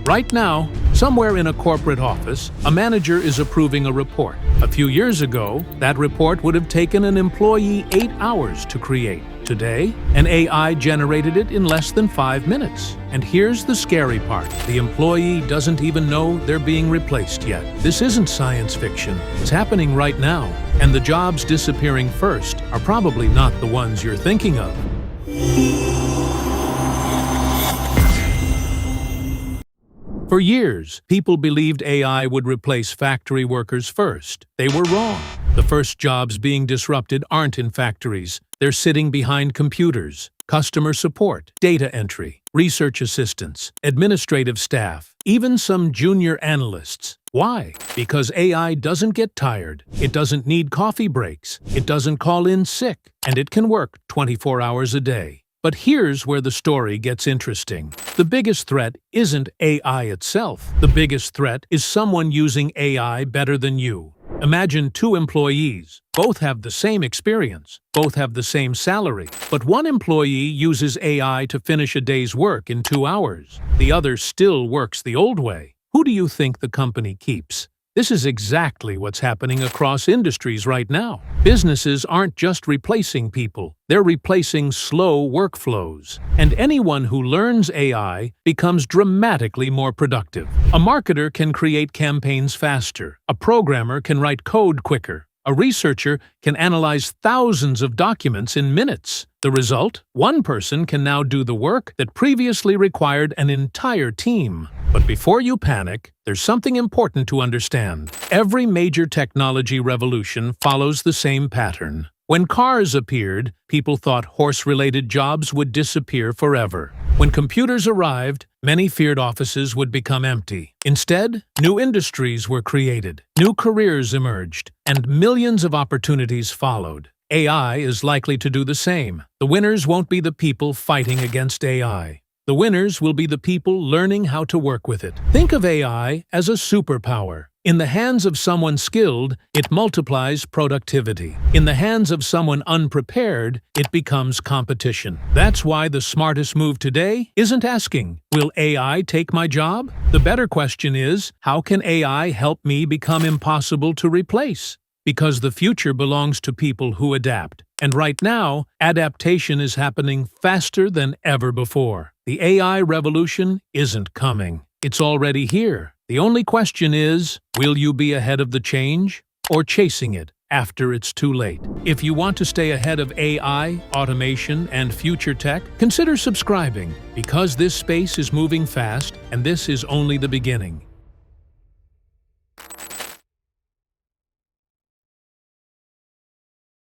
Right now, somewhere in a corporate office, a manager is approving a report. A few years ago, that report would have taken an employee 8 hours to create. Today, an AI generated it in less than 5 minutes. And here's the scary part. The employee doesn't even know they're being replaced yet. This isn't science fiction. It's happening right now. And the jobs disappearing first are probably not the ones you're thinking of. For years, people believed AI would replace factory workers first. They were wrong. The first jobs being disrupted aren't in factories. They're sitting behind computers, customer support, data entry, research assistants, administrative staff, even some junior analysts. Why? Because AI doesn't get tired. It doesn't need coffee breaks. It doesn't call in sick. And it can work 24 hours a day. But here's where the story gets interesting. The biggest threat isn't AI itself. The biggest threat is someone using AI better than you. Imagine 2 employees. Both have the same experience. Both have the same salary. But one employee uses AI to finish a day's work in 2 hours. The other still works the old way. Who do you think the company keeps? This is exactly what's happening across industries right now. Businesses aren't just replacing people, they're replacing slow workflows. And anyone who learns AI becomes dramatically more productive. A marketer can create campaigns faster. A programmer can write code quicker. A researcher can analyze thousands of documents in minutes. The result? One person can now do the work that previously required an entire team. But before you panic, there's something important to understand. Every major technology revolution follows the same pattern. When cars appeared, people thought horse-related jobs would disappear forever. When computers arrived, many feared offices would become empty. Instead, new industries were created, new careers emerged, and millions of opportunities followed. AI is likely to do the same. The winners won't be the people fighting against AI. The winners will be the people learning how to work with it. Think of AI as a superpower. In the hands of someone skilled, it multiplies productivity. In the hands of someone unprepared, it becomes competition. That's why the smartest move today isn't asking, "Will AI take my job?" The better question is, how can AI help me become impossible to replace? Because the future belongs to people who adapt. And right now, adaptation is happening faster than ever before. The AI revolution isn't coming. It's already here. The only question is, will you be ahead of the change or chasing it after it's too late? If you want to stay ahead of AI, automation, and future tech, consider subscribing because this space is moving fast and this is only the beginning.